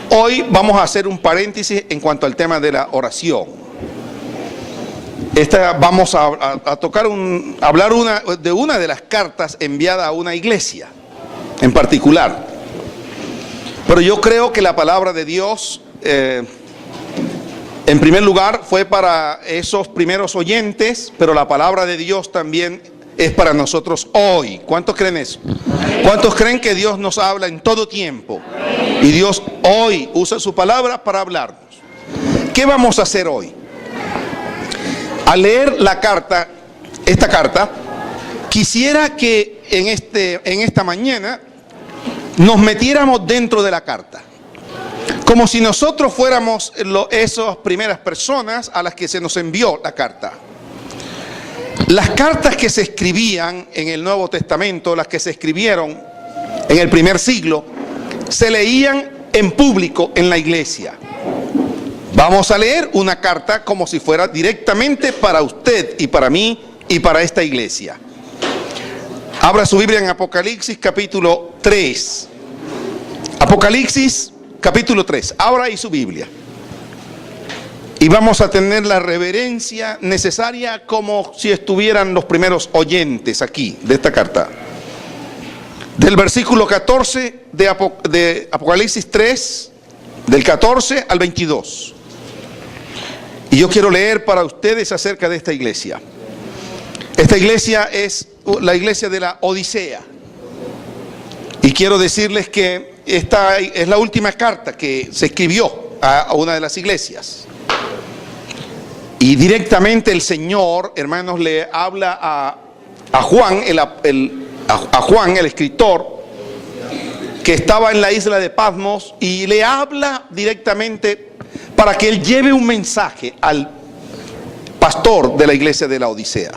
Hoy vamos a hacer un paréntesis en cuanto al tema de la oración. Vamos a hablar de una de las cartas enviada a una iglesia en particular. Pero yo creo que la palabra de Dios, en primer lugar, fue para esos primeros oyentes, pero la palabra de Dios también es para nosotros hoy. ¿Cuántos creen eso? ¿Cuántos creen que Dios nos habla en todo tiempo? Y Dios hoy usa su palabra para hablarnos. ¿Qué vamos a hacer hoy? Al leer esta carta, quisiera que en esta mañana nos metiéramos dentro de la carta. Como si nosotros fuéramos esas primeras personas a las que se nos envió la carta. Las cartas que se escribían en el Nuevo Testamento, las que se escribieron en el primer siglo, se leían en público en la iglesia. Vamos a leer una carta como si fuera directamente para usted y para mí y para esta iglesia. Abra su Biblia en Apocalipsis capítulo 3. Apocalipsis capítulo 3. Abra ahí su Biblia. Y vamos a tener la reverencia necesaria como si estuvieran los primeros oyentes aquí de esta carta. Del versículo 14 de Apocalipsis 3, del 14 al 22. Y yo quiero leer para ustedes acerca de esta iglesia. Esta iglesia es la iglesia de la Odisea. Y quiero decirles que esta es la última carta que se escribió a una de las iglesias. Y directamente el Señor, hermanos, le habla a Juan, el escritor, que estaba en la isla de Patmos, y le habla directamente para que él lleve un mensaje al pastor de la iglesia de la Odisea.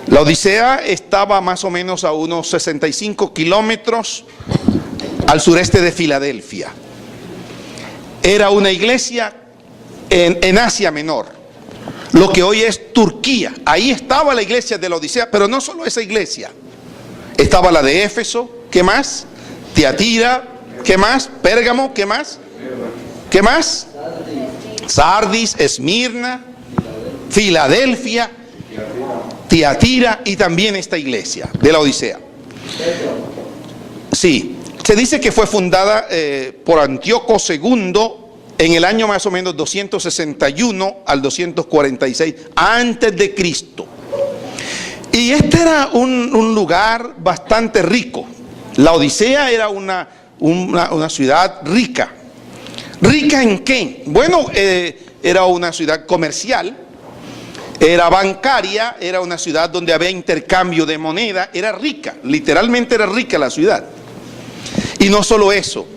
La Odisea estaba más o menos a unos 65 kilómetros al sureste de Filadelfia. Era una iglesia en Asia Menor, lo que hoy es Turquía. Ahí estaba la iglesia de la Odisea, pero no solo esa iglesia. Estaba la de Éfeso, ¿qué más? Tiatira, ¿qué más? Pérgamo, ¿qué más? ¿Qué más? Sardis, Esmirna, Filadelfia, Tiatira y también esta iglesia de la Odisea. Sí, se dice que fue fundada por Antíoco II en el año más o menos 261 al 246 antes de Cristo. Y este era un lugar bastante rico. La Odisea era una ciudad rica. ¿Rica en qué? Bueno, era una ciudad comercial, era bancaria, era una ciudad donde había intercambio de moneda, era rica, literalmente era rica la ciudad. Y no solo eso,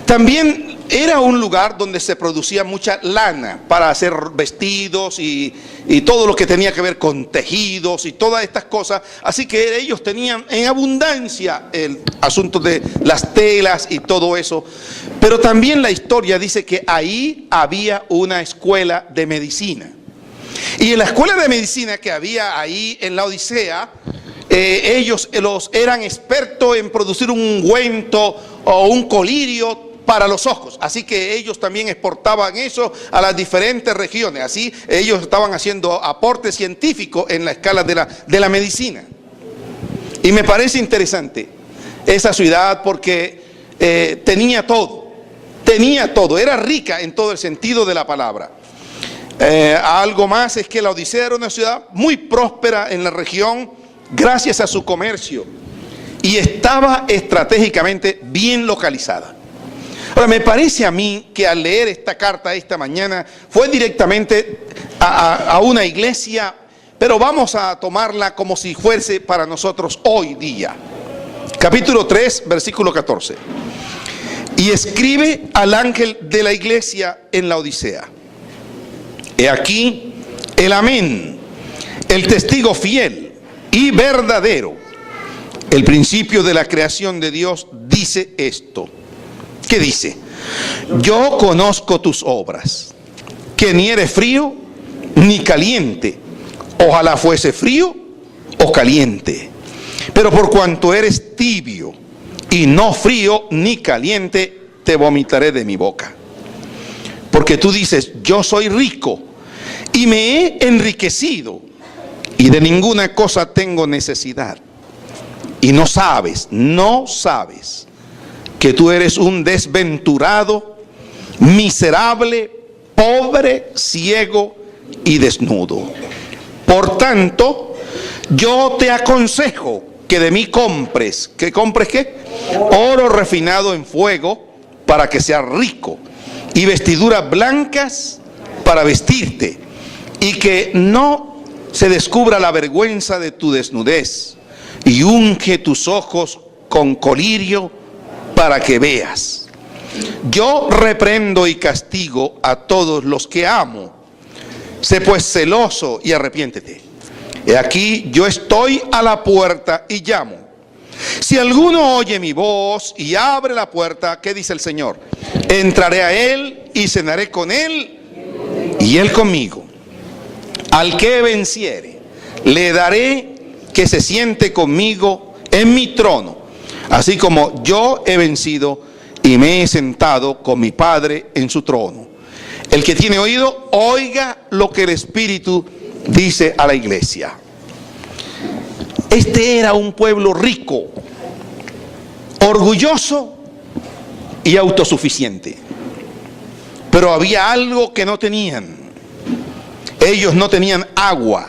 también era un lugar donde se producía mucha lana para hacer vestidos y todo lo que tenía que ver con tejidos y todas estas cosas. Así que ellos tenían en abundancia el asunto de las telas y todo eso. Pero también la historia dice que ahí había una escuela de medicina. Y en la escuela de medicina que había ahí en la Odisea, ellos eran expertos en producir un ungüento o un colirio para los ojos, así que ellos también exportaban eso a las diferentes regiones. Así ellos estaban haciendo aporte científico en la escala de la medicina. Y me parece interesante esa ciudad porque tenía todo, era rica en todo el sentido de la palabra. Algo más es que la Odisea era una ciudad muy próspera en la región gracias a su comercio y estaba estratégicamente bien localizada. Ahora, me parece a mí que al leer esta carta esta mañana fue directamente a una iglesia, pero vamos a tomarla como si fuese para nosotros hoy día. Capítulo 3, versículo 14. Y escribe al ángel de la iglesia en la Odisea. He aquí el amén, el testigo fiel y verdadero, el principio de la creación de Dios, dice esto. ¿Qué dice? Yo conozco tus obras, que ni eres frío ni caliente. Ojalá fuese frío o caliente. Pero por cuanto eres tibio y no frío ni caliente, te vomitaré de mi boca. Porque tú dices, yo soy rico y me he enriquecido y de ninguna cosa tengo necesidad. Y no sabes que tú eres un desventurado, miserable, pobre, ciego y desnudo. Por tanto, yo te aconsejo que de mí compres. ¿Que compres qué? Oro refinado en fuego para que seas rico, y vestiduras blancas para vestirte, y que no se descubra la vergüenza de tu desnudez, y unge tus ojos con colirio para que veas. Yo reprendo y castigo a todos los que amo. Sé pues celoso y arrepiéntete. He aquí, yo estoy a la puerta y llamo. Si alguno oye mi voz y abre la puerta, ¿qué dice el Señor? Entraré a él y cenaré con él y él conmigo. Al que venciere, le daré que se siente conmigo en mi trono, así como yo he vencido y me he sentado con mi Padre en su trono. El que tiene oído, oiga lo que el Espíritu dice a la iglesia. Este era un pueblo rico, orgulloso y autosuficiente. Pero había algo que no tenían. Ellos no tenían agua.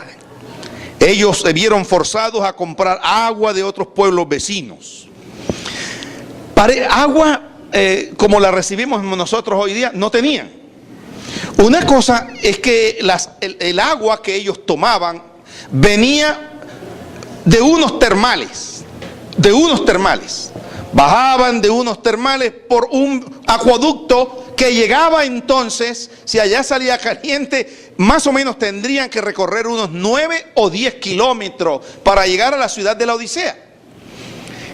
Ellos se vieron forzados a comprar agua de otros pueblos vecinos. Agua como la recibimos nosotros hoy día, no tenían. Una cosa es que el agua que ellos tomaban venía de unos termales, bajaban de unos termales por un acueducto que llegaba entonces, si allá salía caliente, más o menos tendrían que recorrer unos 9 o 10 kilómetros para llegar a la ciudad de la Odisea.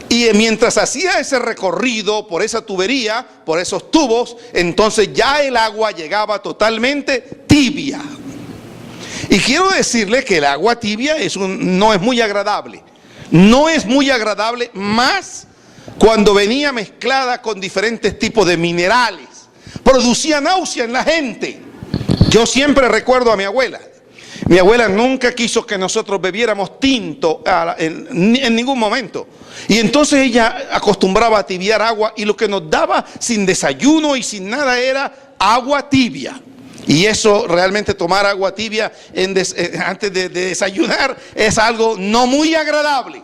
Y mientras hacía ese recorrido por esa tubería, por esos tubos, entonces ya el agua llegaba totalmente tibia. Y quiero decirle que el agua tibia no es muy agradable. No es muy agradable, más cuando venía mezclada con diferentes tipos de minerales. Producía náusea en la gente. Yo siempre recuerdo a mi abuela. Mi abuela nunca quiso que nosotros bebiéramos tinto en ningún momento. Y entonces ella acostumbraba a tibiar agua, y lo que nos daba sin desayuno y sin nada era agua tibia. Y eso, realmente tomar agua tibia antes de desayunar es algo no muy agradable.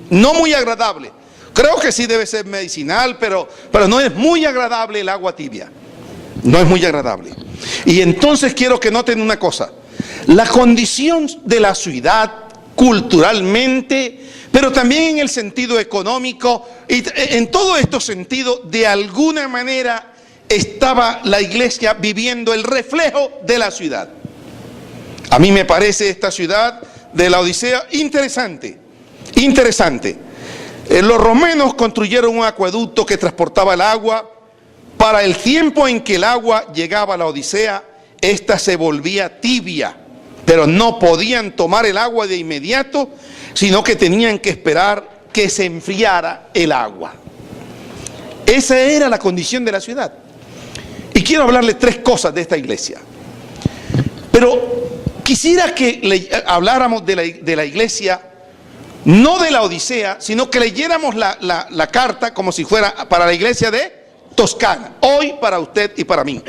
No muy agradable. Creo que sí debe ser medicinal, pero no es muy agradable el agua tibia. No es muy agradable. Y entonces quiero que noten una cosa. La condición de la ciudad culturalmente, pero también en el sentido económico, y en todos estos sentidos, de alguna manera estaba la iglesia viviendo el reflejo de la ciudad. A mí me parece esta ciudad de la Odisea interesante. Los romanos construyeron un acueducto que transportaba el agua. Para el tiempo en que el agua llegaba a la Odisea, esta se volvía tibia, pero no podían tomar el agua de inmediato, sino que tenían que esperar que se enfriara el agua. Esa era la condición de la ciudad. Y quiero hablarle 3 cosas de esta iglesia. Pero quisiera que habláramos de la iglesia, no de la Odisea, sino que leyéramos la carta como si fuera para la iglesia de Toscana, hoy para usted y para mí.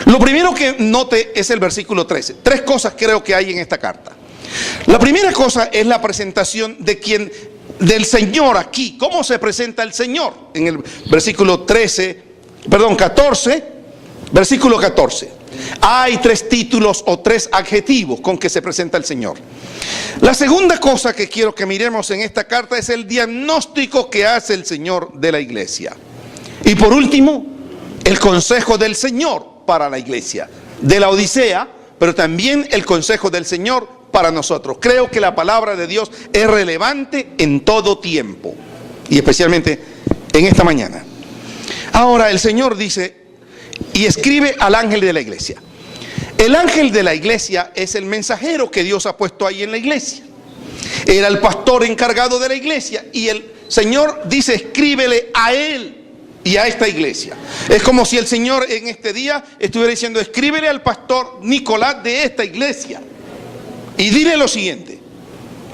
Lo primero que note es el versículo 13. 3 cosas creo que hay en esta carta. La primera cosa es la presentación del Señor aquí. ¿Cómo se presenta el Señor? En el versículo 14, versículo 14. Hay 3 títulos o 3 adjetivos con que se presenta el Señor. La segunda cosa que quiero que miremos en esta carta es el diagnóstico que hace el Señor de la iglesia. Y por último, el consejo del Señor para la iglesia de la Odisea, pero también el consejo del Señor para nosotros. Creo que la palabra de Dios es relevante en todo tiempo, y especialmente en esta mañana. Ahora el Señor dice y escribe al ángel de la iglesia. El ángel de la iglesia es el mensajero que Dios ha puesto ahí en la iglesia. Era el pastor encargado de la iglesia, y el Señor dice: escríbele a él. y a esta iglesia. Es como si el Señor en este día estuviera diciendo: escríbele al pastor Nicolás de esta iglesia y dile lo siguiente.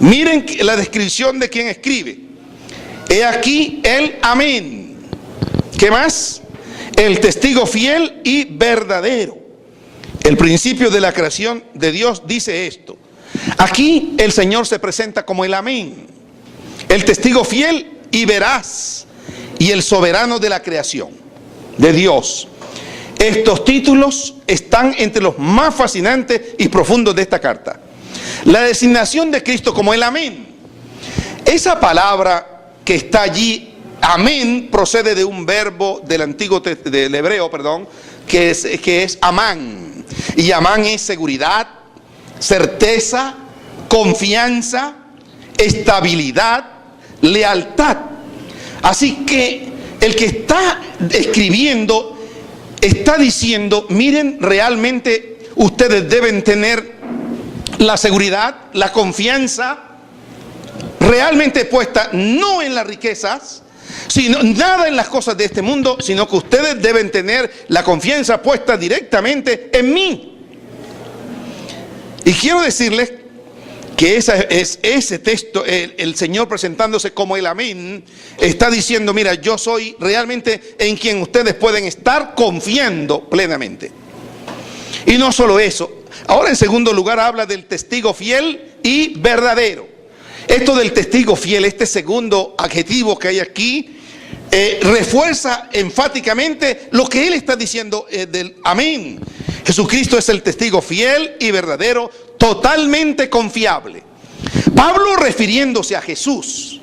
Miren la descripción de quien escribe. He aquí el amén. ¿Qué más? El testigo fiel y verdadero. El principio de la creación de Dios dice esto. Aquí el Señor se presenta como el amén, el testigo fiel y veraz, y el soberano de la creación de Dios. Estos títulos están entre los más fascinantes y profundos de esta carta. La designación de Cristo como el amén. Esa palabra que está allí, amén, procede de un verbo del hebreo, que es amán. Y amán es seguridad, certeza, confianza, estabilidad, lealtad. Así que el que está escribiendo está diciendo: miren, realmente ustedes deben tener la seguridad, la confianza realmente puesta no en las riquezas, sino nada en las cosas de este mundo, sino que ustedes deben tener la confianza puesta directamente en mí. Y quiero decirles que ese texto, el Señor presentándose como el amén, está diciendo: mira, yo soy realmente en quien ustedes pueden estar confiando plenamente. Y no solo eso, ahora en segundo lugar habla del testigo fiel y verdadero. Esto del testigo fiel, este segundo adjetivo que hay aquí, refuerza enfáticamente lo que él está diciendo del amén. Jesucristo es el testigo fiel y verdadero, totalmente confiable. Pablo, refiriéndose a Jesús,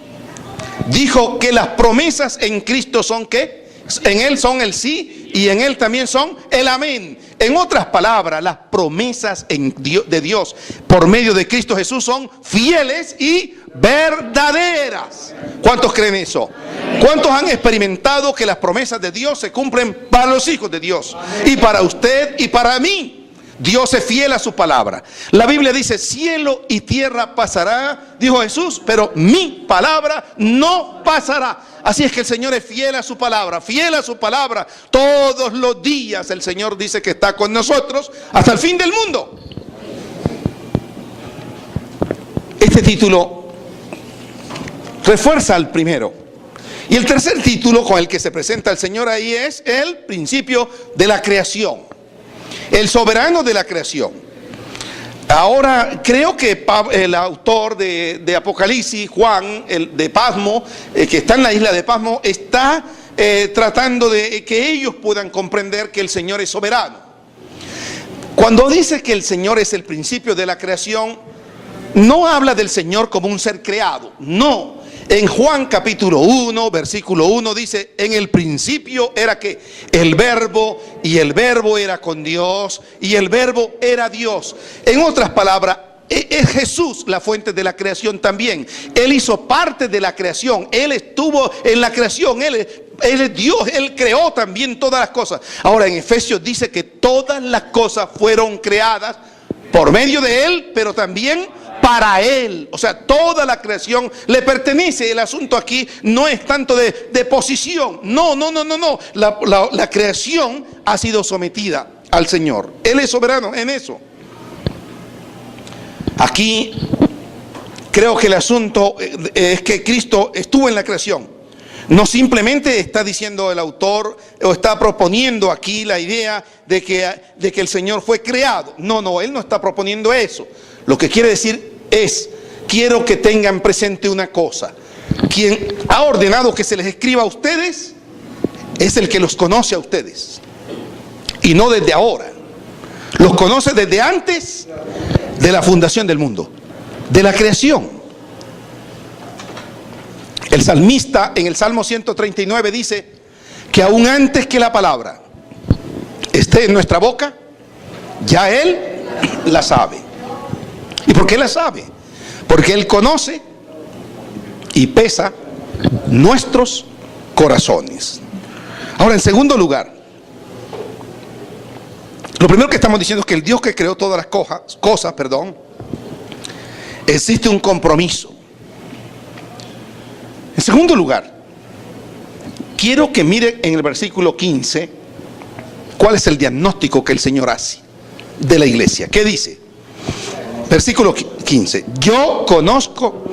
dijo que las promesas en Cristo son ¿qué? En Él son el sí y en Él también son el amén. En otras palabras, las promesas de Dios por medio de Cristo Jesús son fieles y verdaderas. ¿Cuántos creen eso? ¿Cuántos han experimentado que las promesas de Dios se cumplen para los hijos de Dios? Y para usted y para mí. Dios es fiel a su palabra. La Biblia dice: cielo y tierra pasará, dijo Jesús, pero mi palabra no pasará. Así es que el Señor es fiel a su palabra, fiel a su palabra. Todos los días el Señor dice que está con nosotros hasta el fin del mundo. Este título refuerza al primero. Y el tercer título con el que se presenta el Señor ahí es el principio de la creación. El soberano de la creación. Ahora, creo que el autor de Apocalipsis, Juan, el de Pasmo, que está en la isla de Pasmo, está tratando de que ellos puedan comprender que el Señor es soberano. Cuando dice que el Señor es el principio de la creación, no habla del Señor como un ser creado, no. En Juan capítulo 1, versículo 1 dice: en el principio era que el verbo, y el verbo era con Dios, y el verbo era Dios. En otras palabras, es Jesús la fuente de la creación también. Él hizo parte de la creación, Él estuvo en la creación, Él es Dios, Él creó también todas las cosas. Ahora en Efesios dice que todas las cosas fueron creadas por medio de Él, pero también para Él. O sea, toda la creación le pertenece. El asunto aquí no es tanto de posición. No. La creación ha sido sometida al Señor. Él es soberano en eso. Aquí creo que el asunto es que Cristo estuvo en la creación. No simplemente está diciendo el autor o está proponiendo aquí la idea de que el Señor fue creado. No, Él no está proponiendo eso. Lo que quiere decir es: quiero que tengan presente una cosa. Quien ha ordenado que se les escriba a ustedes es el que los conoce a ustedes. Y no desde ahora. Los conoce desde antes de la fundación del mundo, de la creación. El salmista en el Salmo 139 dice que aún antes que la palabra esté en nuestra boca, ya Él la sabe. ¿Y por qué la sabe? Porque Él conoce y pesa nuestros corazones. Ahora, en segundo lugar, lo primero que estamos diciendo es que el Dios que creó todas las cosas, existe un compromiso. En segundo lugar, quiero que miren en el versículo 15 cuál es el diagnóstico que el Señor hace de la iglesia. ¿Qué dice? Versículo 15. Yo conozco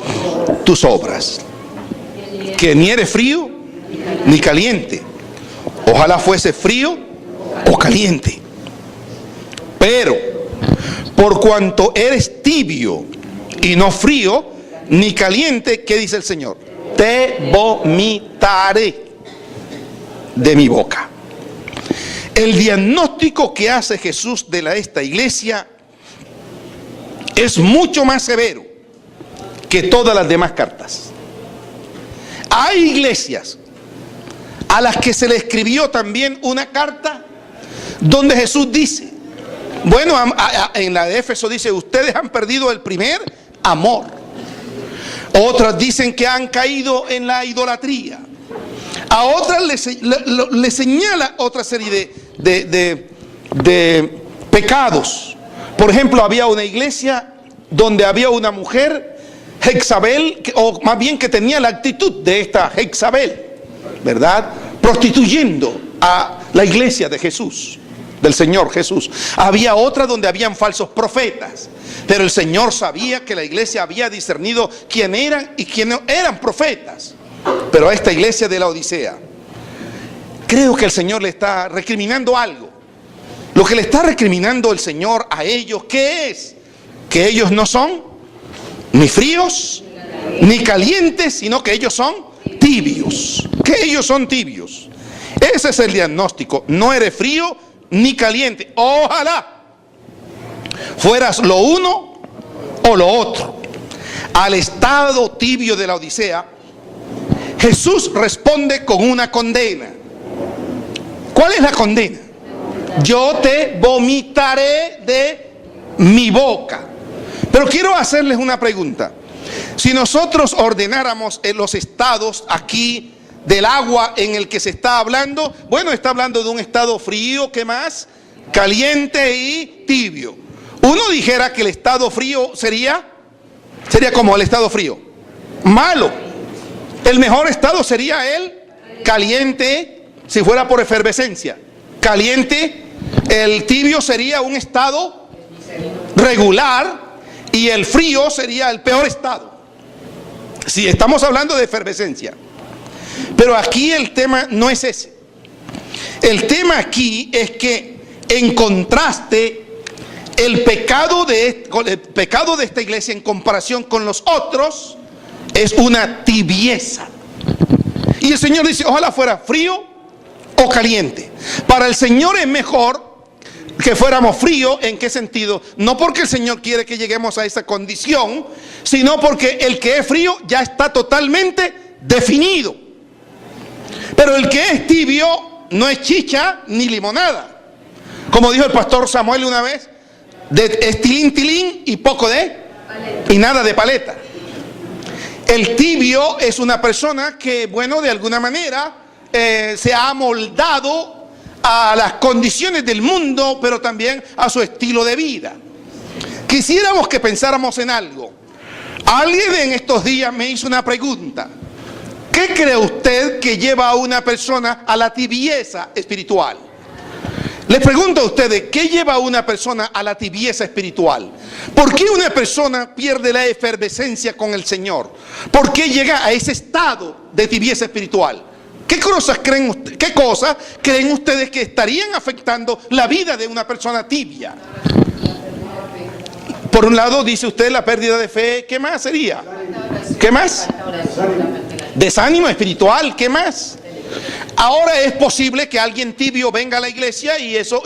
tus obras, que ni eres frío ni caliente. Ojalá fuese frío o caliente. Pero por cuanto eres tibio y no frío ni caliente, ¿qué dice el Señor? Te vomitaré de mi boca. El diagnóstico que hace Jesús de esta iglesia es mucho más severo que todas las demás cartas. Hay iglesias a las que se le escribió también una carta donde Jesús dice, bueno, en la de Éfeso dice, ustedes han perdido el primer amor. Otras dicen que han caído en la idolatría. A otras le señala otra serie de pecados. Por ejemplo, había una iglesia donde había una mujer, Jezabel, o más bien que tenía la actitud de esta Jezabel, ¿verdad? Prostituyendo a la iglesia de Jesús, del Señor Jesús. Había otra donde habían falsos profetas, pero el Señor sabía que la iglesia había discernido quién eran y quién no eran profetas. Pero a esta iglesia de la Odisea, creo que el Señor le está recriminando algo. Lo que le está recriminando el Señor a ellos, ¿qué es? Que ellos no son ni fríos ni calientes, sino que ellos son tibios. Que ellos son tibios. Ese es el diagnóstico. No eres frío ni caliente. Ojalá fueras lo uno o lo otro. Al estado tibio de la Odisea, Jesús responde con una condena. ¿Cuál es la condena? Yo te vomitaré de mi boca. Pero quiero hacerles una pregunta. Si nosotros ordenáramos en los estados aquí del agua en el que se está hablando, bueno, está hablando de un estado frío, ¿qué más? Caliente y tibio. Uno dijera que el estado frío sería como el estado frío, malo. El mejor estado sería el caliente, si fuera por efervescencia. Caliente, el tibio sería un estado regular y el frío sería el peor estado, si estamos hablando de efervescencia. Pero aquí el tema no es ese. El tema aquí es que, en contraste, el pecado de esta iglesia en comparación con los otros es una tibieza. Y el Señor dice, ojalá fuera frío o caliente. Para el Señor es mejor que fuéramos fríos. ¿En qué sentido? No porque el Señor quiere que lleguemos a esa condición, sino porque el que es frío ya está totalmente definido. Pero el que es tibio no es chicha ni limonada. Como dijo el pastor Samuel una vez, es tilín tilín y poco de paleta. Y nada de paleta. El tibio es una persona que, bueno, de alguna manera se ha amoldado a las condiciones del mundo, pero también a su estilo de vida. Quisiéramos que pensáramos en algo. Alguien en estos días me hizo una pregunta. ¿Qué cree usted que lleva a una persona a la tibieza espiritual? Les pregunto a ustedes, ¿qué lleva a una persona a la tibieza espiritual? ¿Por qué una persona pierde la efervescencia con el Señor? ¿Por qué llega a ese estado de tibieza espiritual? ¿Qué cosas creen ustedes que estarían afectando la vida de una persona tibia? Por un lado, dice usted, la pérdida de fe. ¿Qué más sería? ¿Qué más? Desánimo espiritual. ¿Qué más? Ahora es posible que alguien tibio venga a la iglesia y eso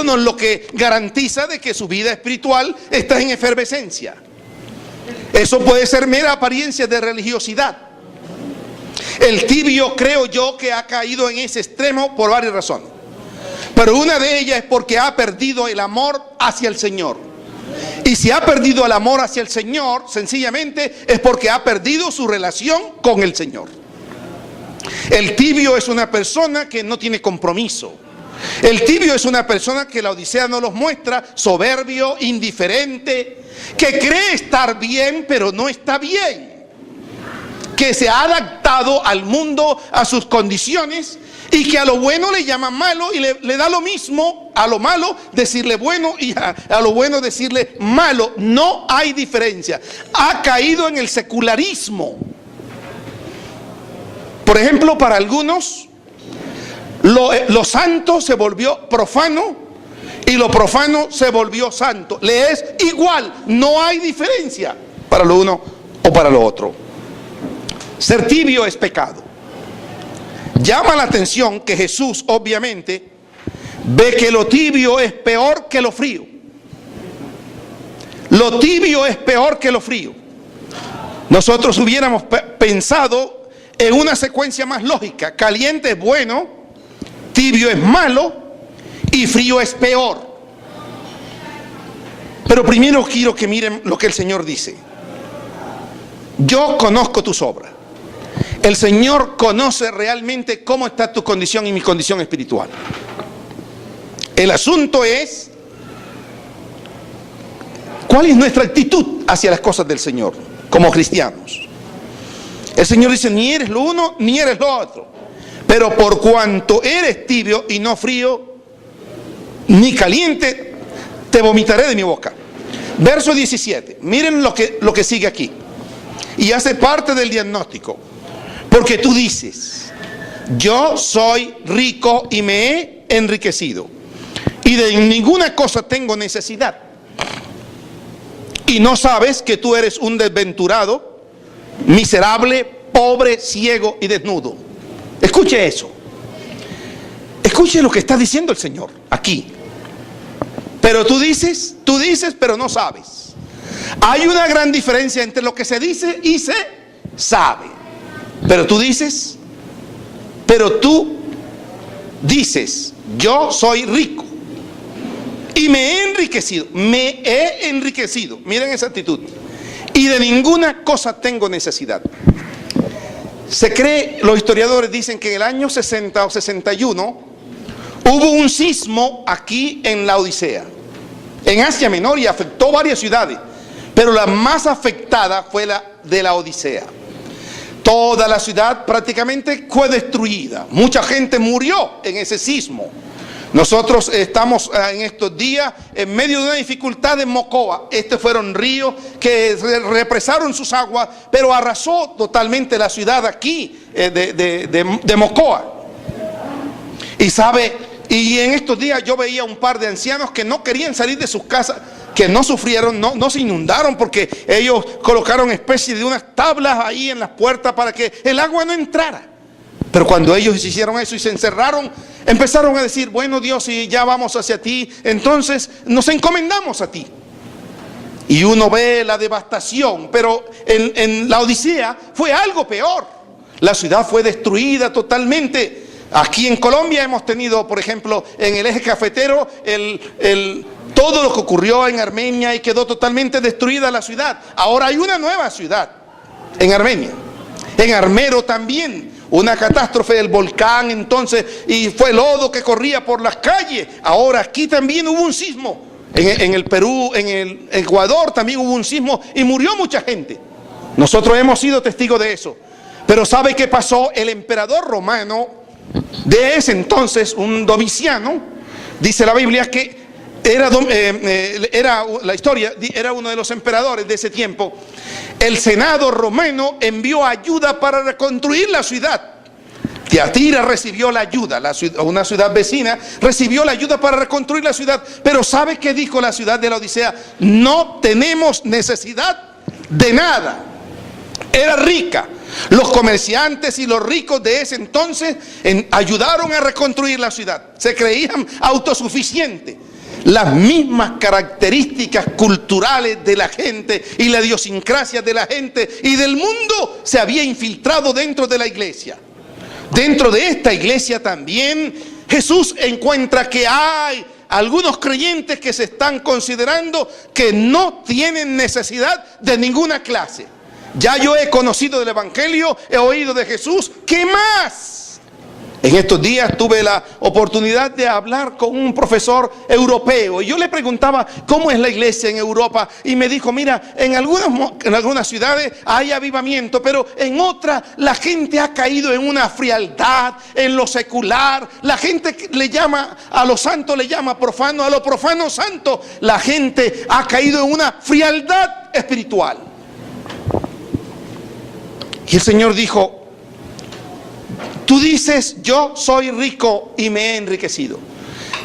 no es lo que garantiza de que su vida espiritual está en efervescencia. Eso puede ser mera apariencia de religiosidad. El tibio, creo yo, que ha caído en ese extremo por varias razones. Pero una de ellas es porque ha perdido el amor hacia el Señor. Y si ha perdido el amor hacia el Señor, sencillamente es porque ha perdido su relación con el Señor. El tibio es una persona que no tiene compromiso. El tibio es una persona que la Odisea nos los muestra, soberbio, indiferente, que cree estar bien, pero no está bien. que se ha adaptado al mundo, a sus condiciones, y que a lo bueno le llaman malo y le da lo mismo a lo malo decirle bueno y a lo bueno decirle malo. No hay diferencia. Ha caído en el secularismo. Por ejemplo, para algunos lo santo se volvió profano y lo profano se volvió santo. Le es igual, no hay diferencia para lo uno o para lo otro. Ser tibio es pecado. Llama la atención que Jesús obviamente ve que lo tibio es peor que lo frío. Lo tibio es peor que lo frío. Nosotros hubiéramos pensado en una secuencia más lógica. Caliente es bueno, tibio es malo y frío es peor. Pero primero quiero que miren lo que el Señor dice. Yo conozco tus obras. El Señor conoce realmente cómo está tu condición y mi condición espiritual. El asunto es cuál es nuestra actitud hacia las cosas del Señor como cristianos. El Señor dice, ni eres lo uno ni eres lo otro, pero por cuanto eres tibio y no frío ni caliente, te vomitaré de mi boca. Verso 17, miren lo que sigue aquí y hace parte del diagnóstico. Porque tú dices, yo soy rico y me he enriquecido y de ninguna cosa tengo necesidad. Y no sabes que tú eres un desventurado, miserable, pobre, ciego y desnudo. Escuche eso. Escuche lo que está diciendo el Señor aquí. Pero tú dices, pero no sabes. Hay una gran diferencia entre lo que se dice y se sabe. Pero tú dices, yo soy rico y me he enriquecido, miren esa actitud, y de ninguna cosa tengo necesidad. Se cree, los historiadores dicen que en el año 60 o 61 hubo un sismo aquí en la Odisea, en Asia Menor, y afectó varias ciudades, pero la más afectada fue la de la Odisea. Toda la ciudad prácticamente fue destruida. Mucha gente murió en ese sismo. Nosotros estamos en estos días en medio de una dificultad en Mocoa. Estos fueron ríos que represaron sus aguas, pero arrasó totalmente la ciudad aquí de Mocoa. Y en estos días yo veía un par de ancianos que no querían salir de sus casas, que no sufrieron, no se inundaron, porque ellos colocaron especie de unas tablas ahí en las puertas para que el agua no entrara. Pero cuando ellos hicieron eso y se encerraron, empezaron a decir, bueno Dios, si ya vamos hacia ti, entonces nos encomendamos a ti. Y uno ve la devastación, pero en la Odisea fue algo peor. La ciudad fue destruida totalmente. Aquí en Colombia hemos tenido, por ejemplo, en el eje cafetero, todo lo que ocurrió en Armenia y quedó totalmente destruida la ciudad. Ahora hay una nueva ciudad en Armenia. En Armero también, una catástrofe del volcán entonces, y fue lodo que corría por las calles. Ahora aquí también hubo un sismo. En el Perú, en el Ecuador también hubo un sismo y murió mucha gente. Nosotros hemos sido testigos de eso. Pero ¿sabe qué pasó? El emperador romano de ese entonces, un Domiciano, dice la Biblia que era uno de los emperadores de ese tiempo. El Senado romano envió ayuda para reconstruir la ciudad. Tiatira recibió la ayuda, una ciudad vecina recibió la ayuda para reconstruir la ciudad. Pero ¿sabe qué dijo la ciudad de la Odisea? No tenemos necesidad de nada. Era rica. Los comerciantes y los ricos de ese entonces ayudaron a reconstruir la ciudad. Se creían autosuficientes. Las mismas características culturales de la gente y la idiosincrasia de la gente y del mundo se había infiltrado dentro de la iglesia. Dentro de esta iglesia también Jesús encuentra que hay algunos creyentes que se están considerando que no tienen necesidad de ninguna clase. Ya yo he conocido del Evangelio, he oído de Jesús, ¿qué más En estos días tuve la oportunidad de hablar con un profesor europeo y yo le preguntaba cómo es la iglesia en Europa y me dijo, mira, en algunas ciudades hay avivamiento, pero en otras la gente ha caído en una frialdad, en lo secular. La gente le llama a lo santo, le llama profano, a lo profano santo. La gente ha caído en una frialdad espiritual. Y el Señor dijo, tú dices, yo soy rico y me he enriquecido.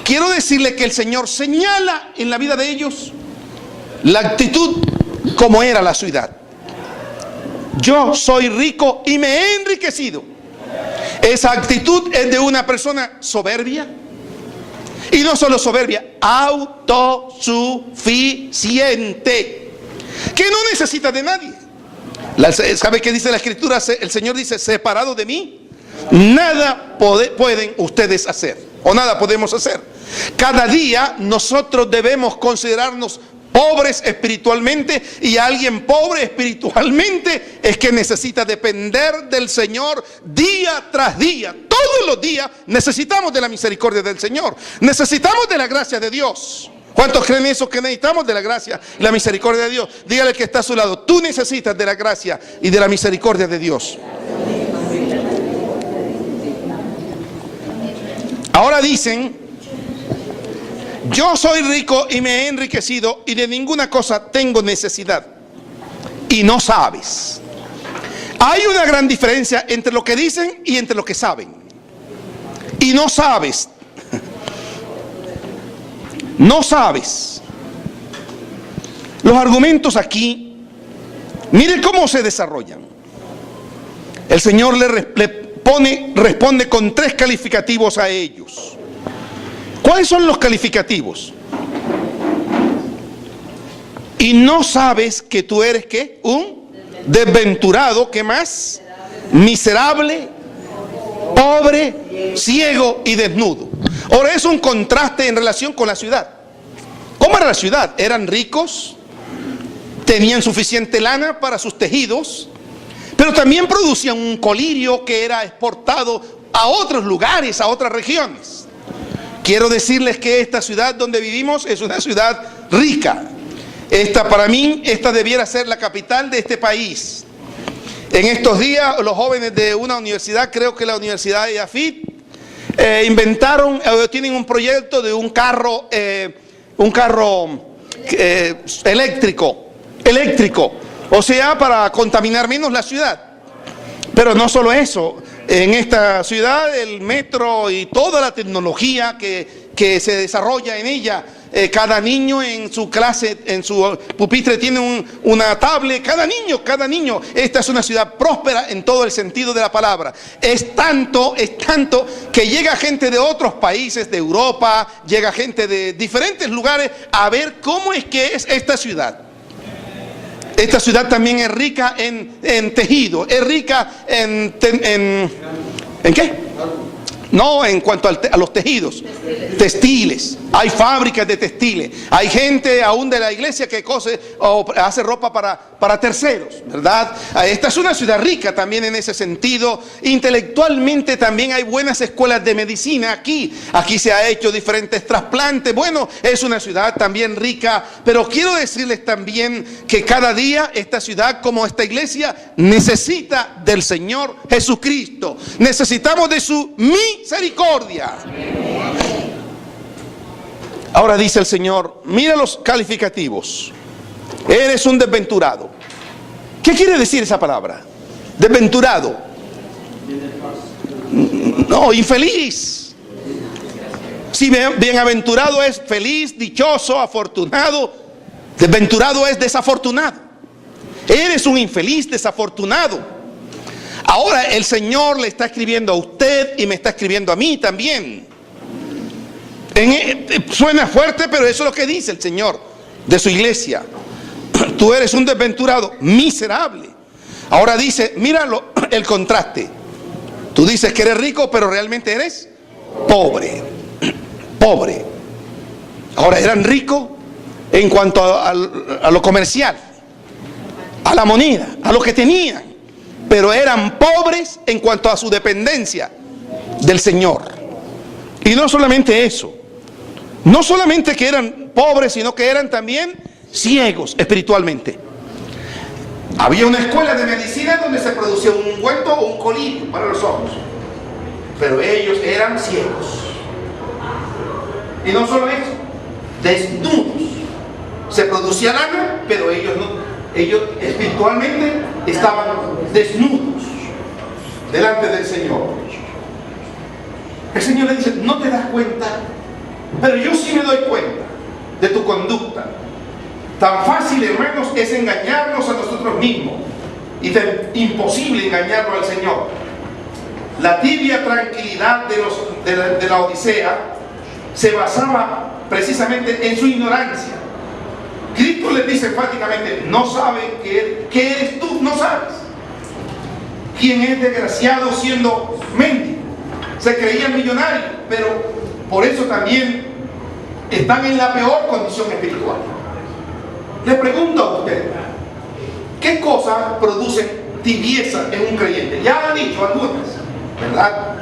Quiero decirle que el Señor señala en la vida de ellos la actitud como era la ciudad. Yo soy rico y me he enriquecido. Esa actitud es de una persona soberbia. Y no solo soberbia, autosuficiente, que no necesita de nadie. ¿Sabe qué dice la Escritura? El Señor dice, separado de mí, nada pueden ustedes hacer, o nada podemos hacer. Cada día nosotros debemos considerarnos pobres espiritualmente, y alguien pobre espiritualmente es que necesita depender del Señor día tras día. Todos los días necesitamos de la misericordia del Señor, necesitamos de la gracia de Dios. ¿Cuántos creen eso, que necesitamos de la gracia y la misericordia de Dios? Dígale que está a su lado, tú necesitas de la gracia y de la misericordia de Dios. Ahora dicen, yo soy rico y me he enriquecido y de ninguna cosa tengo necesidad. Y no sabes. Hay una gran diferencia entre lo que dicen y entre lo que saben. Y no sabes. No sabes. Los argumentos aquí, miren cómo se desarrollan. El Señor le responde con 3 calificativos a ellos. ¿Cuáles son los calificativos? Y no sabes que tú eres, ¿qué? Un desventurado, ¿qué más? Miserable, pobre, ciego y desnudo. Ahora es un contraste en relación con la ciudad. ¿Cómo era la ciudad? Eran ricos, tenían suficiente lana para sus tejidos, pero también producían un colirio que era exportado a otros lugares, a otras regiones. Quiero decirles que esta ciudad donde vivimos es una ciudad rica. Para mí, esta debiera ser la capital de este país. En estos días, los jóvenes de una universidad, creo que la Universidad de Yafit, tienen un proyecto de un carro eléctrico, o sea, para contaminar menos la ciudad. Pero no solo eso, en esta ciudad el metro y toda la tecnología que se desarrolla en ella, cada niño en su clase, en su pupitre tiene una tablet, cada niño, esta es una ciudad próspera en todo el sentido de la palabra. Es tanto que llega gente de otros países, de Europa, llega gente de diferentes lugares a ver cómo es que es esta ciudad. Esta ciudad también es rica en tejido, es rica ¿en qué? No, en cuanto a los tejidos, textiles. Hay fábricas de textiles. Hay gente aún de la iglesia que cose o hace ropa para terceros, ¿verdad? Esta es una ciudad rica también en ese sentido. Intelectualmente también hay buenas escuelas de medicina aquí. Aquí se ha hecho diferentes trasplantes. Bueno, es una ciudad también rica. Pero quiero decirles también que cada día esta ciudad, como esta iglesia, necesita del Señor Jesucristo. Necesitamos de su misericordia. Ahora dice el Señor, mira los calificativos. Eres un desventurado. ¿Qué quiere decir esa palabra? Desventurado. No, infeliz. Si bienaventurado es feliz, dichoso, afortunado. Desventurado es desafortunado. Eres un infeliz, desafortunado. Ahora el Señor le está escribiendo a usted y me está escribiendo a mí también. Suena fuerte, pero eso es lo que dice el Señor de su iglesia. Tú eres un desventurado, miserable. Ahora dice, míralo, el contraste. Tú dices que eres rico, pero realmente eres pobre. Pobre. Ahora eran ricos en cuanto a lo comercial, a la moneda, a lo que tenían. Pero eran pobres en cuanto a su dependencia del Señor. Y no solamente eso, no solamente que eran pobres, sino que eran también ciegos espiritualmente. Había una escuela de medicina donde se producía un ungüento o un colirio para los ojos, pero ellos eran ciegos. Y no solo eso, desnudos. Se producía lana, pero ellos espiritualmente estaban desnudos delante del Señor. El Señor le dice, no te das cuenta, pero yo sí me doy cuenta de tu conducta. Tan fácil, hermanos, es engañarnos a nosotros mismos y tan imposible engañarlo al Señor. La tibia tranquilidad de la Odisea se basaba precisamente en su ignorancia. Cristo les dice enfáticamente, no saben qué eres tú, no sabes. ¿Quién es desgraciado siendo mendigo? Se creían millonarios, pero por eso también están en la peor condición espiritual. Les pregunto a ustedes, ¿qué cosas producen tibieza en un creyente? Ya han dicho algunas, ¿verdad?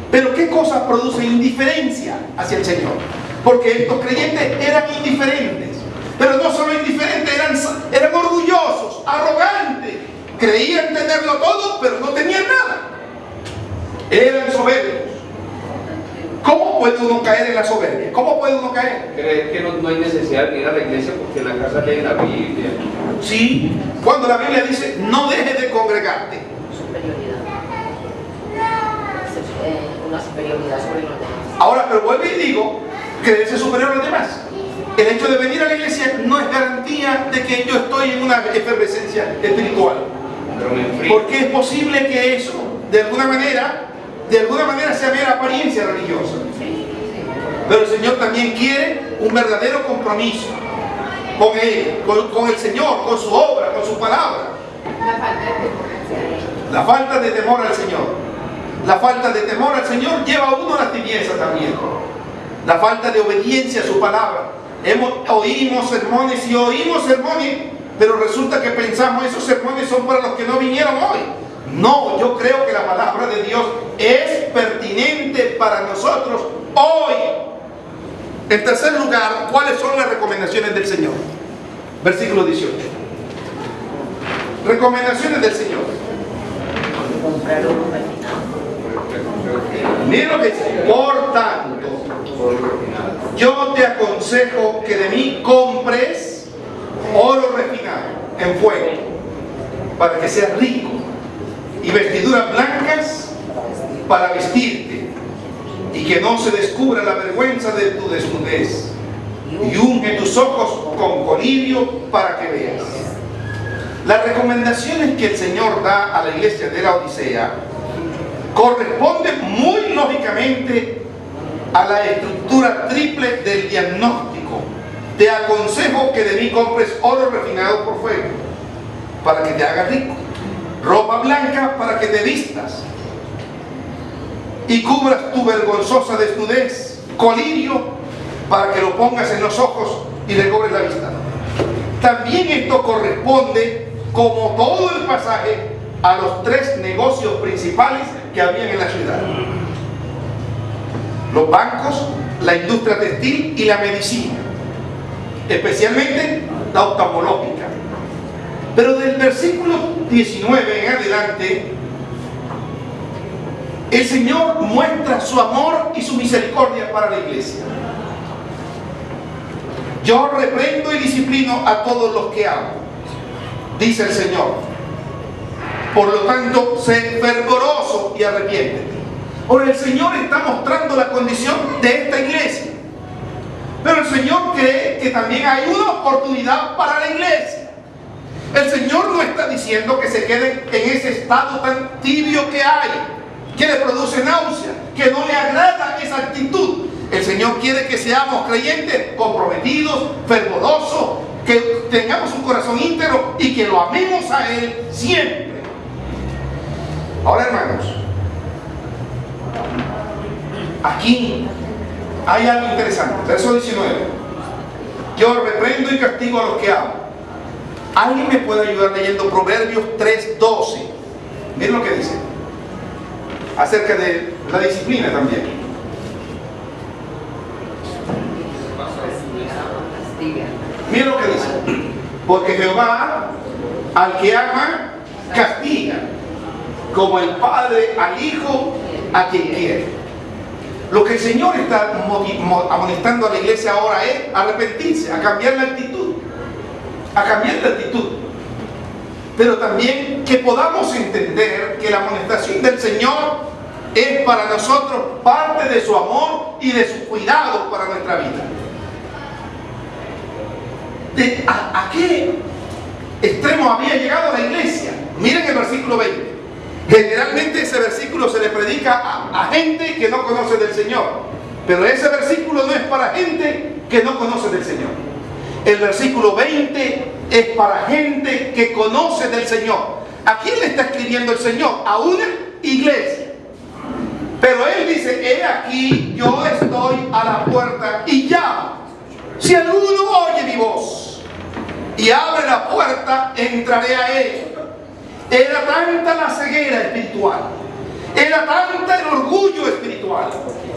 Pero ¿qué cosas producen indiferencia hacia el Señor? Porque estos creyentes eran indiferentes. Pero no solo indiferentes, eran orgullosos, arrogantes. Creían tenerlo todo, pero no tenían nada. Eran soberbios. ¿Cómo puede uno caer en la soberbia? ¿Cómo puede uno caer? Creer que no hay necesidad de ir a la iglesia porque en la casa leen la Biblia. Sí, cuando la Biblia dice, no dejes de congregarte. Superioridad. Una superioridad sobre los demás. Ahora, pero vuelvo y digo, creerse superior a los demás. El hecho de venir a la iglesia no es garantía de que yo estoy en una efervescencia espiritual. Porque es posible que eso, de alguna manera sea mera apariencia religiosa. Pero el Señor también quiere un verdadero compromiso con Él, con el Señor, con su obra, con su palabra. La falta de temor al Señor. La falta de temor al Señor lleva a uno a la tibieza también. La falta de obediencia a su palabra. Oímos sermones, pero resulta que pensamos esos sermones son para los que no vinieron hoy. No, yo creo que la palabra de Dios es pertinente para nosotros hoy. En tercer lugar, ¿cuáles son las recomendaciones del Señor? Versículo 18. Recomendaciones del Señor. Miren lo que dice. Por tanto, yo te aconsejo que de mí compres oro refinado en fuego, para que seas rico, y vestiduras blancas para vestirte, y que no se descubra la vergüenza de tu desnudez, y unge tus ojos con colirio para que veas. Las recomendaciones que el Señor da a la iglesia de la Odisea corresponden muy lógicamente a la estructura triple del diagnóstico. Te aconsejo que de mí compres oro refinado por fuego, para que te hagas rico, ropa blanca para que te vistas y cubras tu vergonzosa desnudez, colirio para que lo pongas en los ojos y recobres la vista. También esto corresponde, como todo el pasaje, a los tres negocios principales que habían en la ciudad: los bancos, la industria textil y la medicina, especialmente la oftalmológica. Pero del versículo 19 en adelante, el Señor muestra su amor y su misericordia para la iglesia. Yo reprendo y disciplino a todos los que amo, dice el Señor. Por lo tanto, sé fervoroso y arrepiéntete. Ahora, el Señor está mostrando la condición de esta iglesia, pero el Señor cree que también hay una oportunidad para la iglesia. El Señor no está diciendo que se queden en ese estado tan tibio que hay, que le produce náusea, que no le agrada esa actitud. El Señor quiere que seamos creyentes comprometidos, fervorosos, que tengamos un corazón íntegro y que lo amemos a Él siempre. Ahora, hermanos, aquí hay algo interesante. Verso 19. Yo reprendo y castigo a los que amo. ¿Alguien me puede ayudar leyendo Proverbios 3:12? Miren lo que dice acerca de la disciplina también. Mira lo que dice. Porque Jehová al que ama castiga, como el padre al hijo a quien quiere. Lo que el Señor está amonestando a la iglesia ahora es arrepentirse, a cambiar la actitud, a cambiar la actitud. Pero también que podamos entender que la amonestación del Señor es para nosotros parte de su amor y de su cuidado para nuestra vida. ¿A qué extremo había llegado la iglesia? Miren el versículo 20. Generalmente ese versículo se le predica a gente que no conoce del Señor. Pero ese versículo no es para gente que no conoce del Señor. El versículo 20 es para gente que conoce del Señor. ¿A quién le está escribiendo el Señor? A una iglesia. Pero Él dice, he aquí, yo estoy a la puerta y llamo. Si alguno oye mi voz y abre la puerta, entraré a él. Era tanta la ceguera espiritual, era tanta el orgullo espiritual,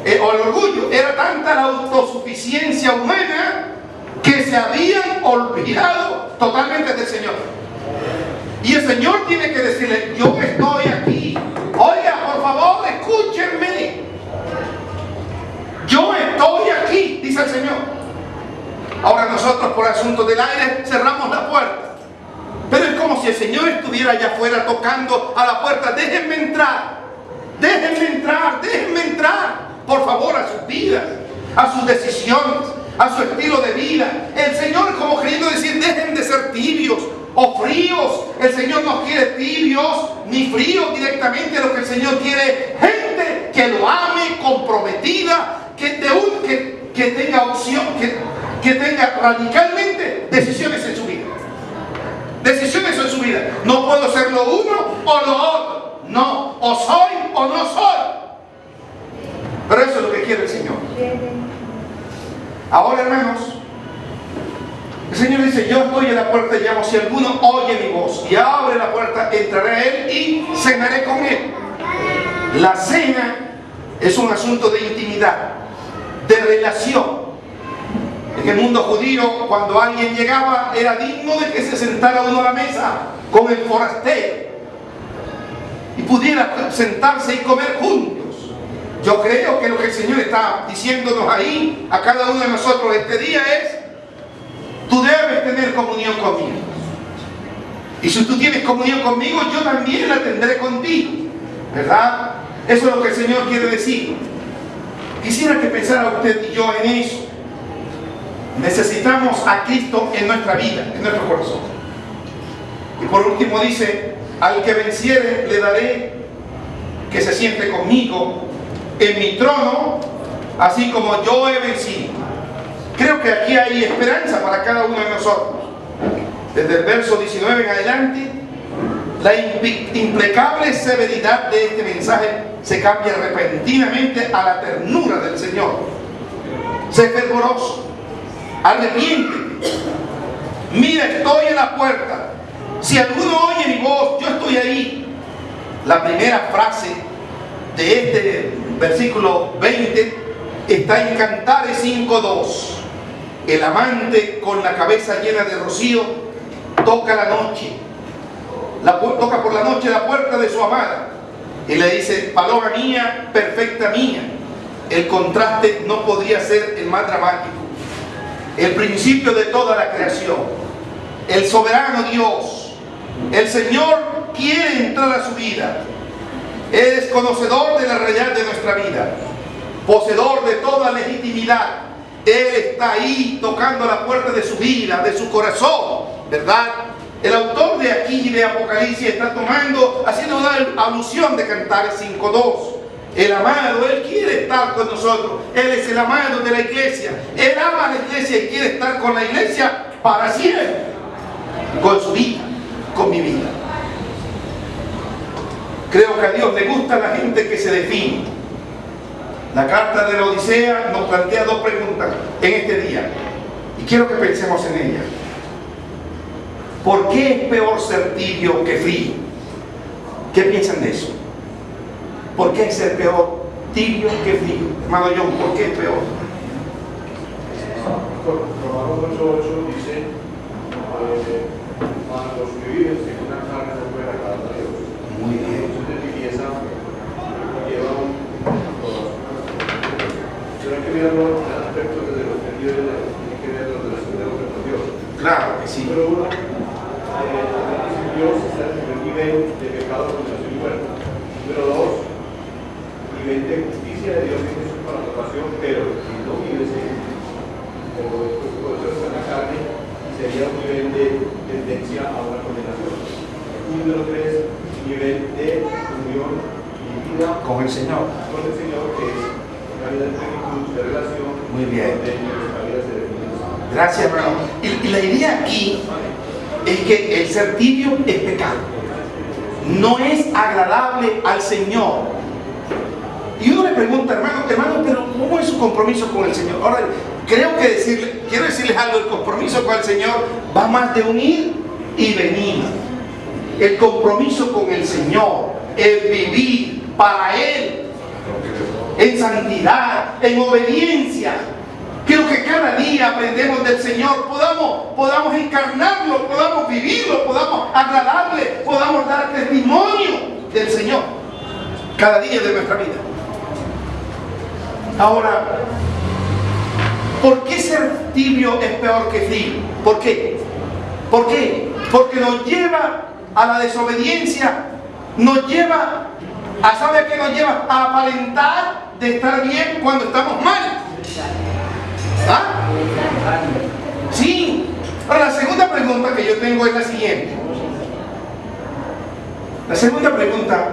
era tanta la autosuficiencia humana, que se habían olvidado totalmente del Señor. Y el Señor tiene que decirle, yo estoy aquí. Oiga, por favor, escúchenme. Yo estoy aquí, dice el Señor. Ahora nosotros, por asuntos del aire, cerramos la puerta. Pero es como si el Señor estuviera allá afuera tocando a la puerta. Déjenme entrar, déjenme entrar, déjenme entrar, por favor, a sus vidas, a sus decisiones, a su estilo de vida. El Señor es como queriendo decir, dejen de ser tibios o fríos. El Señor no quiere tibios ni fríos directamente. Lo que el Señor quiere, gente que lo ame, comprometida, que tenga opción, que tenga radicalmente decisiones en su vida. Decisiones en su vida. No puedo ser lo uno o lo otro. No, o soy o no soy. Pero eso es lo que quiere el Señor. Ahora, hermanos, el Señor dice, yo estoy en la puerta y llamo. Si alguno oye mi voz y abre la puerta, entraré a él y cenaré con él. La cena es un asunto de intimidad, de relación. En el mundo judío, cuando alguien llegaba, era digno de que se sentara uno a la mesa con el forastero y pudiera sentarse y comer juntos. Yo creo que lo que el Señor está diciéndonos ahí, a cada uno de nosotros este día es, tú debes tener comunión conmigo. Y si tú tienes comunión conmigo, yo también la tendré contigo. ¿Verdad? Eso es lo que el Señor quiere decir. Quisiera que pensara usted y yo en eso. Necesitamos a Cristo en nuestra vida, en nuestro corazón. Y por último dice, al que venciere le daré que se siente conmigo en mi trono, así como yo he vencido. Creo que aquí hay esperanza para cada uno de nosotros. Desde el verso 19 en adelante, la implacable severidad de este mensaje se cambia repentinamente a la ternura del Señor. Sé fervoroso. Arrepiéntete. Mira, estoy en la puerta. Si alguno oye mi voz, yo estoy ahí. La primera frase de este versículo 20 está en Cantares 5:2. El amante con la cabeza llena de rocío toca la noche. Toca por la noche la puerta de su amada y le dice, paloma mía, perfecta mía. El contraste no podría ser el más dramático. El principio de toda la creación, el soberano Dios, el Señor quiere entrar a su vida. Él es conocedor de la realidad de nuestra vida, poseedor de toda legitimidad. Él está ahí tocando la puerta de su vida, de su corazón, ¿verdad? El autor de aquí de Apocalipsis está haciendo una alusión de Cantares 5:2. El amado, Él quiere estar con nosotros. Él es el amado de la iglesia. Él ama a la iglesia y quiere estar con la iglesia para siempre. Con su vida, con mi vida. Creo que a Dios le gusta la gente que se define. La carta de la Odisea nos plantea dos preguntas en este día. Y quiero que pensemos en ellas. ¿Por qué es peor ser tibio que frío? ¿Qué piensan de eso? ¿Por qué es ser peor tibio que frío. Hermano John, ¿por qué es peor? Romanos 8:8 dice, cuando los que viven según la carne no pueden agradar a Dios. Muy bien. Entonces limpieza lleva un pero hay que verlo en aspectos desde los sentidos, hay que verlo desde los sentidos con Dios. Claro que sí. Número uno, Dios está en el nivel de pecado, condenación y muerte. Número dos, nivel de justicia de Dios en Jesús para la salvación, pero si no vive ese, pero después está en la carne, sería un nivel de tendencia a una condenación. Y número tres, nivel de unión y vida Con el Señor. con el Señor, que es una vida de plenitud, de relación, Muy bien. donde nuestra vida se define. Gracias, hermano. Y la idea aquí es que el ser tibio es pecado. No es agradable al Señor. Y uno le pregunta, hermano, pero ¿cómo es su compromiso con el Señor? Ahora, quiero decirles algo, el compromiso con el Señor va más de un ir y venir. El compromiso con el Señor es vivir para Él, en santidad, en obediencia. Quiero que cada día aprendemos del Señor, podamos encarnarlo, podamos vivirlo, podamos agradarle, podamos dar testimonio del Señor cada día de nuestra vida. Ahora, ¿por qué ser tibio es peor que frío? ¿Por qué? ¿Por qué? Porque nos lleva a la desobediencia, nos lleva a, ¿sabe a qué nos lleva? A aparentar de estar bien cuando estamos mal. ¿Ah? Sí. Ahora, la segunda pregunta que yo tengo es la siguiente. La segunda pregunta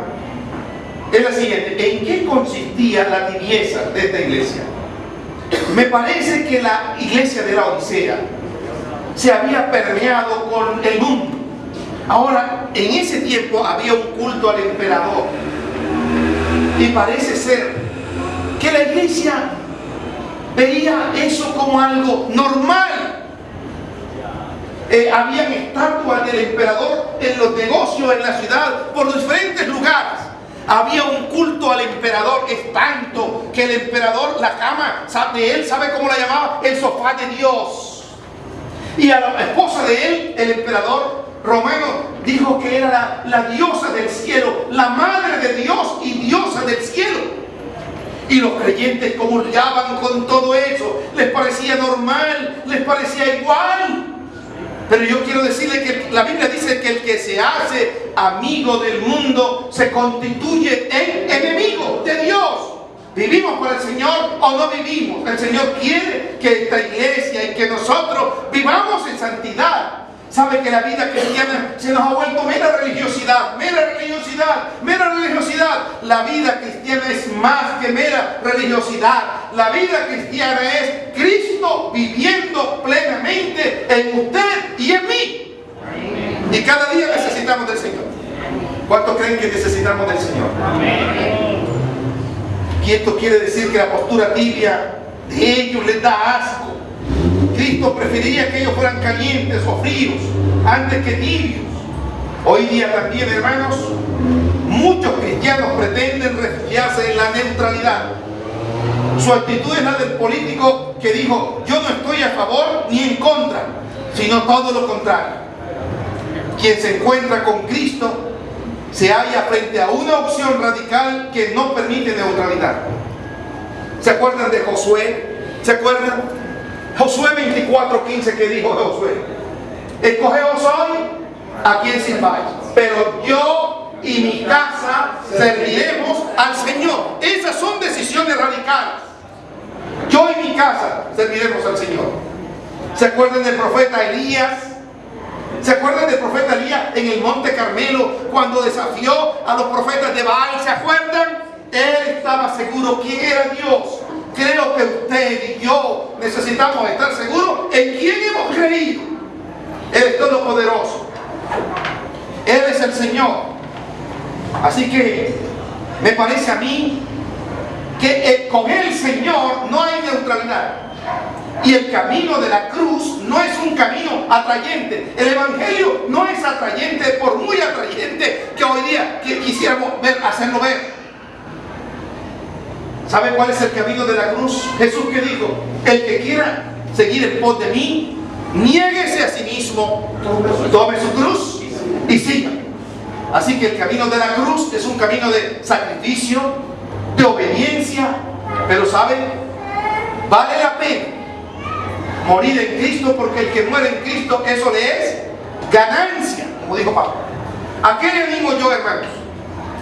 es la siguiente. ¿En qué consistía la tibieza de esta iglesia? Me parece que la iglesia de la Odisea se había permeado con el mundo. Ahora, en ese tiempo había un culto al emperador. Y parece ser que la iglesia veía eso como algo normal. Habían estatuas del emperador en los negocios, en la ciudad, por diferentes lugares. Había un culto al emperador, es tanto que el emperador, la cama de él, ¿sabe cómo la llamaba? El sofá de Dios. Y a la esposa de él, el emperador romano, dijo que era la diosa del cielo, la madre de Dios y diosa del cielo. Y los creyentes comulgaban con todo eso, les parecía normal, les parecía igual. Pero yo quiero decirle que la Biblia dice que el que se hace amigo del mundo se constituye en enemigo de Dios. ¿Vivimos para el Señor o no vivimos? El Señor quiere que esta iglesia y que nosotros vivamos en santidad. ¿Sabe que la vida cristiana se nos ha vuelto mera religiosidad, mera religiosidad, mera religiosidad? La vida cristiana es más que mera religiosidad. La vida cristiana es Cristo viviendo plenamente en usted y en mí. Y cada día necesitamos del Señor. ¿Cuántos creen que necesitamos del Señor? Y esto quiere decir que la postura tibia de ellos les da asco. Cristo preferiría que ellos fueran calientes o fríos antes que tibios. Hoy día también, hermanos, muchos cristianos pretenden refugiarse en la neutralidad. Su actitud es la del político que dijo: yo no estoy a favor ni en contra, sino todo lo contrario. Quien se encuentra con Cristo se halla frente a una opción radical que no permite neutralidad. ¿Se acuerdan de Josué? ¿Se acuerdan? Josué 24:15, que dijo Josué: escogeos hoy a quien sirváis, pero yo y mi casa serviremos al Señor. Esas son decisiones radicales. Yo y mi casa serviremos al Señor. ¿Se acuerdan del profeta Elías? ¿Se acuerdan del profeta Elías en el monte Carmelo cuando desafió a los profetas de Baal? ¿Se acuerdan? Él estaba seguro quién era Dios. Creo que usted y yo necesitamos estar seguros en quién hemos creído. Él es todopoderoso. Él es el Señor. Así que me parece a mí que con el Señor no hay neutralidad. Y el camino de la cruz no es un camino atrayente. El Evangelio no es atrayente, por muy atrayente que hoy día quisiéramos hacerlo ver. ¿Sabe cuál es el camino de la cruz? Jesús que dijo, el que quiera seguir en pos de mí, niéguese a sí mismo, tome su cruz y siga. Así que el camino de la cruz es un camino de sacrificio, de obediencia, pero ¿sabe? Vale la pena morir en Cristo, porque el que muere en Cristo, eso le es ganancia, como dijo Pablo. ¿A qué le animo yo, hermanos?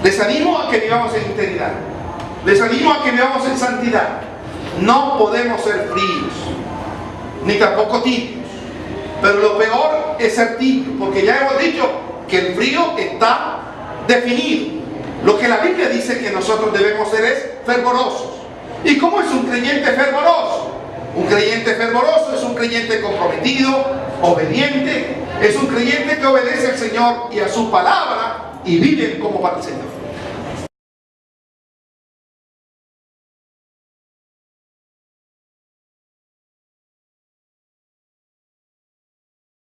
Les animo a que vivamos en integridad. Les animo a que vivamos en santidad. No podemos ser fríos, ni tampoco tibios. Pero lo peor es ser tibio, porque ya hemos dicho que el frío está definido. Lo que la Biblia dice que nosotros debemos ser es fervorosos. ¿Y cómo es un creyente fervoroso? Un creyente fervoroso es un creyente comprometido, obediente, es un creyente que obedece al Señor y a su palabra y vive como para el Señor.